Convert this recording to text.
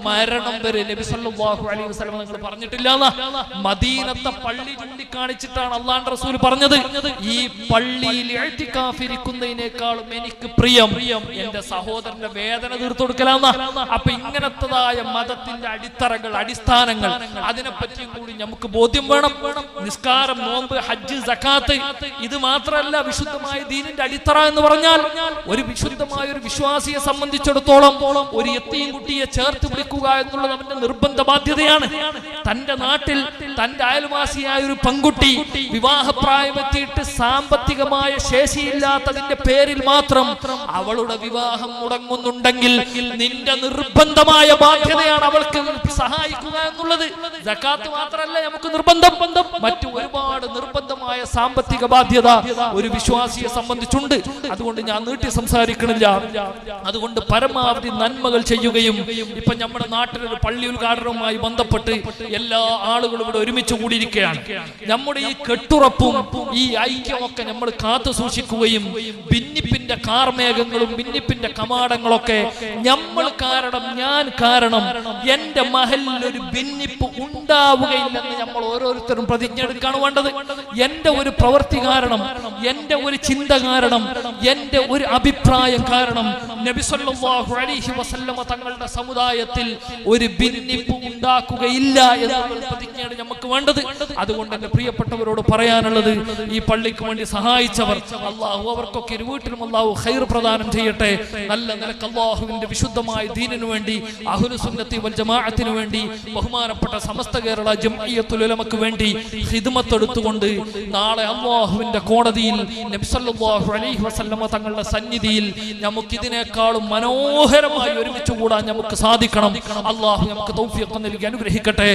മരണം വരെ നബി സല്ലല്ലാഹു അലൈഹി വസല്ലം നിങ്ങൾ പറഞ്ഞിട്ടില്ല. മദീനത്തെ പള്ളി ചൂണ്ടിക്കാണിച്ചിട്ടാണ് അള്ളാഹുവിന്റെ റസൂൽ പറഞ്ഞത്, ഈ പള്ളിയിൽ ഇഅ്തികാഫ് ഇരിക്കുന്നതിനേക്കാളും എനിക്ക് പ്രിയം എന്റെ സഹോദരന്റെ വേദന തീർത്തു കൊടുക്കലാന്ന. അപ്പൊ ഇങ്ങനത്തതായ മതത്തിന്റെ അടിത്തറകൾ, അടിസ്ഥാനങ്ങൾ, അതിനെപ്പറ്റിയും കൂടി നമുക്ക് ബോധ്യം വേണം. നിസ്കാരം, നോമ്പ്, ഹജ്ജ്, സക്കാത്ത്, ഇത് മാത്രമല്ല വിശുദ്ധമായ ദീനിന്റെ അടിത്തറ എന്ന് പറഞ്ഞാൽ ഒരു വിശുദ്ധമായ ഒരു വിശ്വാസിയെ സംബന്ധിച്ചിടത്തോളം ഒരു യത്തീം കുട്ടിയെ ചേർത്ത് പിടിക്കുക എന്നുള്ളത് അവന്റെ നിർബന്ധ ബാധ്യതയാണ്. തന്റെ നാട്ടിൽ തന്റെ അയൽവാസിയായ ഒരു പെൺകുട്ടി വിവാഹപ്രായമെത്തിയിട്ട് സാമ്പത്തികമായ ശേഷിയില്ലാത്തതിന്റെ പേരിൽ മാത്രം അവളുടെ വിവാഹം മുടങ്ങുന്നുണ്ടെങ്കിൽ നിന്റെ നിർബന്ധമായ ബാധ്യതയാണ് അവൾക്ക് സഹായിക്കുക എന്നുള്ളത്. സക്കാത്ത് മാത്രമല്ല നമുക്ക് നിർബന്ധം, മറ്റു ഒരുപാട് നിർബന്ധമായ സാമ്പത്തിക ബാധ്യത ഒരു വിശ്വാസിയെ സംബന്ധിച്ചുണ്ട്. അതുകൊണ്ട് ഞാൻ നീട്ടി സംസാരിക്കണില്ല. അതുകൊണ്ട് പരമാവധി നന്മകൾ ചെയ്യുകയും, ഇപ്പൊ നമ്മുടെ നാട്ടിലൊരു പള്ളി ഉദ്ഘാടനവുമായി ബന്ധപ്പെട്ട് എല്ലാ ആളുകളും ഇവിടെ ഒരുമിച്ച് കൂടിയിരിക്കുകയാണ്. നമ്മുടെ ഈ കെട്ടുറപ്പും ഈ ഐക്യമൊക്കെ നമ്മൾ കാത്തു സൂക്ഷിക്കുകയും ഭിന്നിപ്പിന്റെ കാർമേഘങ്ങളും ഭിന്നിപ്പിന്റെ കമാടങ്ങളൊക്കെ നമ്മൾ കാരണം, ഞാൻ കാരണം എന്റെ മഹലിൽ ഒരു ഭിന്നിപ്പ് ഉണ്ടാവുകയില്ലെന്ന് നമ്മൾ ഓരോരുത്തരും പ്രതിജ്ഞ എടുക്കാണ് വേണ്ടത്. എന്റെ ഒരു പ്രവൃത്തി കാരണം, എന്റെ ഒരു ചിന്ത കാരണം, എന്റെ ഒരു അഭിപ്രായം കാരണം നബി സല്ലല്ലാഹു അലൈഹി വസല്ലമ തങ്ങളുടെ സമുദായത്തിൽ ഒരു ഭിന്നിപ്പ് ഉണ്ടാക്കുകയില്ല എന്നുള്ള പ്രതിജ്ഞയാണ് നമുക്ക് വേണ്ടത്. അതുകൊണ്ട് എന്റെ പ്രിയപ്പെട്ടവരോട് പറയാനുള്ളത്, ഈ പള്ളിക്ക് വേണ്ടി സഹായിച്ചവർ അള്ളാഹു അവർക്കൊക്കെ ഒരു വീട്ടിലും അള്ളാഹു ഖൈർ പ്രദാനം ചെയ്യട്ടെ. നല്ല നിലക്ക് അള്ളാഹുവിന്റെ വിശുദ്ധമായ ദീനിനു വേണ്ടി, അഹ്ലു സുന്നത്തി വൽ ജമാഅത്തിനു വേണ്ടി, ബഹുമാനപ്പെട്ട സമസ്ത കേരള ജംഇയ്യത്തുൽ ഉലമക്ക് വേണ്ടി ഖിദ്മത്ത് എടുത്തുകൊണ്ട് നാളെ അള്ളാഹുവിന്റെ കോടതിയിൽ നബി സല്ലല്ലാഹു അലൈഹി വസല്ലമ തങ്ങളുടെ സന്നിധിയിൽ നമുക്ക് ഇതിനേക്കാളും മനോഹരമായി ഒരുമിച്ച് കൂടാൻ നമുക്ക് സാധിക്കണം. അള്ളാഹു നമുക്ക് തൗഫീഖ് നൽകി അനുഗ്രഹിക്കട്ടെ.